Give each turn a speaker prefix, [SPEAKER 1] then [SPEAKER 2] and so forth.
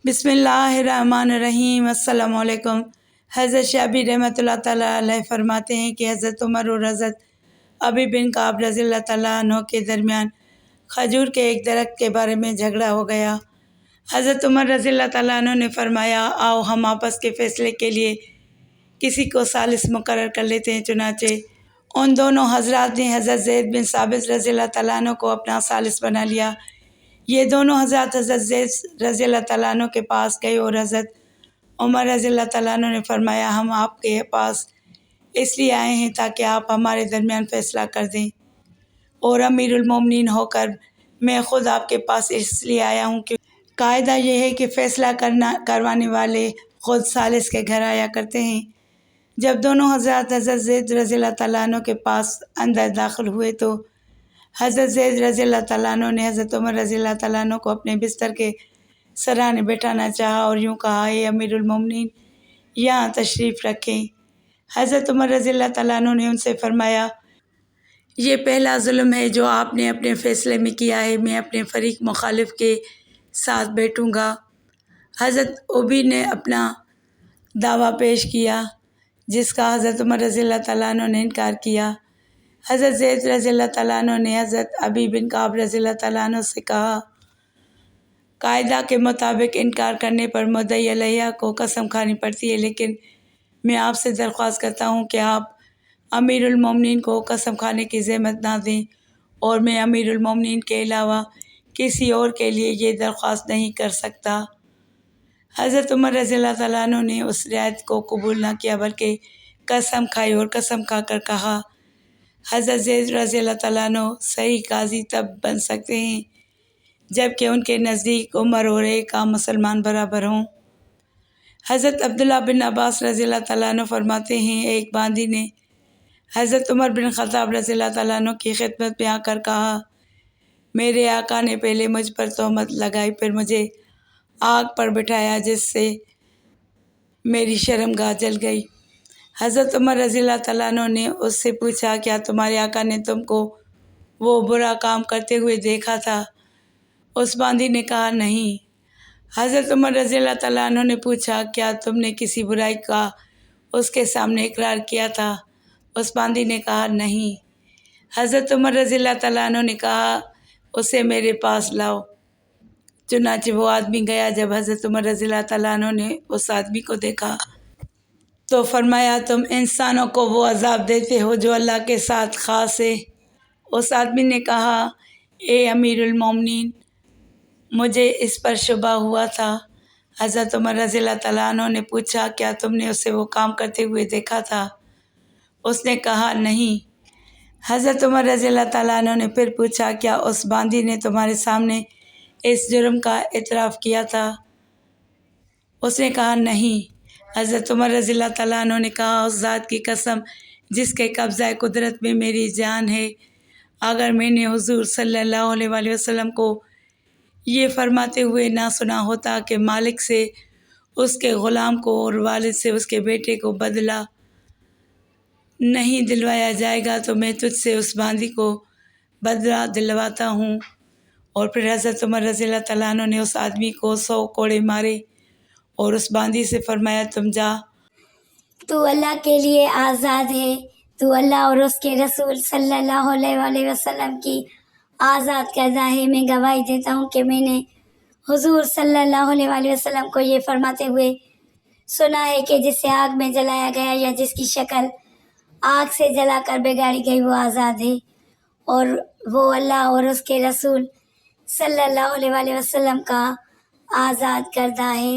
[SPEAKER 1] بسم اللہ الرحمن الرحیم۔ السلام علیکم۔ حضرت شعبی رحمۃ اللہ تعالیٰ علیہ فرماتے ہیں کہ حضرت عمر اور حضرت ابی بن کعب رضی اللہ تعالیٰ عنہ کے درمیان کھجور کے ایک درخت کے بارے میں جھگڑا ہو گیا۔ حضرت عمر رضی اللہ تعالیٰ عنہ نے فرمایا، آؤ ہم آپس کے فیصلے کے لیے کسی کو ثالث مقرر کر لیتے ہیں۔ چنانچہ ان دونوں حضرات نے حضرت زید بن ثابت رضی اللہ تعالیٰ عنہ کو اپنا ثالث بنا لیا۔ یہ دونوں حضرات حضرت زید رضی اللہ تعالیٰ عنہ کے پاس گئے اور حضرت عمر رضی اللہ تعالیٰ عنہ نے فرمایا، ہم آپ کے پاس اس لیے آئے ہیں تاکہ آپ ہمارے درمیان فیصلہ کر دیں، اور امیر المومنین ہو کر میں خود آپ کے پاس اس لیے آیا ہوں کہ قاعدہ یہ ہے کہ فیصلہ کروانے والے خود ثالث کے گھر آیا کرتے ہیں۔ جب دونوں حضرات حضرت زید رضی اللہ تعالیٰ عنہ کے پاس اندر داخل ہوئے تو حضرت زید رضی اللہ تعالیٰ عنہ نے حضرت عمر رضی اللہ تعالیٰ عنہ کو اپنے بستر کے سرانے بٹھانا چاہا اور یوں کہا، اے امیر المومنین، یہاں تشریف رکھیں۔ حضرت عمر رضی اللہ تعالیٰ عنہ نے ان سے فرمایا، یہ پہلا ظلم ہے جو آپ نے اپنے فیصلے میں کیا ہے، میں اپنے فریق مخالف کے ساتھ بیٹھوں گا۔ حضرت ابی نے اپنا دعویٰ پیش کیا جس کا حضرت عمر رضی اللہ تعالیٰ عنہ نے انکار کیا۔ حضرت زید رضی اللہ تعالیٰ عنہ نے حضرت ابی بن کعب رضی اللہ تعالیٰ عنہ سے کہا، قاعدہ کے مطابق انکار کرنے پر مدعی علیہ کو قسم کھانی پڑتی ہے، لیکن میں آپ سے درخواست کرتا ہوں کہ آپ امیر المومنین کو قسم کھانے کی زحمت نہ دیں، اور میں امیر المومنین کے علاوہ کسی اور کے لیے یہ درخواست نہیں کر سکتا۔ حضرت عمر رضی اللہ تعالیٰ عنہ نے اس رعایت کو قبول نہ کیا بلکہ قسم کھائی اور قسم کھا کر کہا، حضرت زید رضی اللہ تعالیٰ عنہ صحیح قاضی تب بن سکتے ہیں جب کہ ان کے نزدیک عمر اور ایک عام مسلمان برابر ہوں۔ حضرت عبداللہ بن عباس رضی اللہ تعالیٰ عنہ فرماتے ہیں، ایک باندی نے حضرت عمر بن خطاب رضی اللہ تعالیٰ عنہ کی خدمت میں آ کر کہا، میرے آقا نے پہلے مجھ پر تہمت لگائی، پھر مجھے آگ پر بٹھایا جس سے میری شرمگاہ جل گئی۔ حضرت عمر رضی اللہ تعالیٰ عنہ نے اس سے پوچھا، کیا تمہارے آقا نے تم کو وہ برا کام کرتے ہوئے دیکھا تھا؟ اس باندی نے کہا، نہیں۔ حضرت عمر رضی اللہ تعالیٰ عنہ نے پوچھا، کیا تم نے کسی برائی کا اس کے سامنے اقرار کیا تھا؟ اس باندی نے کہا، نہیں۔ حضرت عمر رضی اللہ تعالیٰ عنہ نے کہا، اسے میرے پاس لاؤ۔ چنانچہ وہ آدمی گیا۔ جب حضرت عمر رضی اللہ تعالیٰ عنہ نے اس آدمی کو دیکھا تو فرمایا، تم انسانوں کو وہ عذاب دیتے ہو جو اللہ کے ساتھ خاص ہے۔ اس آدمی نے کہا، اے امیر المومنین، مجھے اس پر شبہ ہوا تھا۔ حضرت عمر رضی اللہ تعالیٰ عنہ نے پوچھا، کیا تم نے اسے وہ کام کرتے ہوئے دیکھا تھا؟ اس نے کہا، نہیں۔ حضرت عمر رضی اللہ تعالیٰ عنہ نے پھر پوچھا، کیا اس باندی نے تمہارے سامنے اس جرم کا اعتراف کیا تھا؟ اس نے کہا، نہیں۔ حضرت عمر رضی اللہ تعالیٰ عنہ نے کہا، اس ذات کی قسم جس کے قبضہ قدرت میں میری جان ہے، اگر میں نے حضور صلی اللہ علیہ وآلہ وسلم کو یہ فرماتے ہوئے نہ سنا ہوتا کہ مالک سے اس کے غلام کو اور والد سے اس کے بیٹے کو بدلہ نہیں دلوایا جائے گا، تو میں تجھ سے اس باندی کو بدلہ دلواتا ہوں۔ اور پھر حضرت عمر رضی اللہ تعالیٰ عنہ نے اس آدمی کو 100 کوڑے مارے اور اس باندی سے فرمایا، تم جا،
[SPEAKER 2] تو اللہ کے لیے آزاد ہے۔ تو اللہ اور اس کے رسول صلی اللہ علیہ وآلہ وسلم کی آزاد کردہ ہے۔ میں گواہی دیتا ہوں کہ میں نے حضور صلی اللہ علیہ وآلہ وسلم کو یہ فرماتے ہوئے سنا ہے کہ جسے آگ میں جلایا گیا یا جس کی شکل آگ سے جلا کر بگاڑی گئی وہ آزاد ہے، اور وہ اللہ اور اس کے رسول صلی اللہ علیہ وآلہ وسلم کا آزاد کردہ ہے۔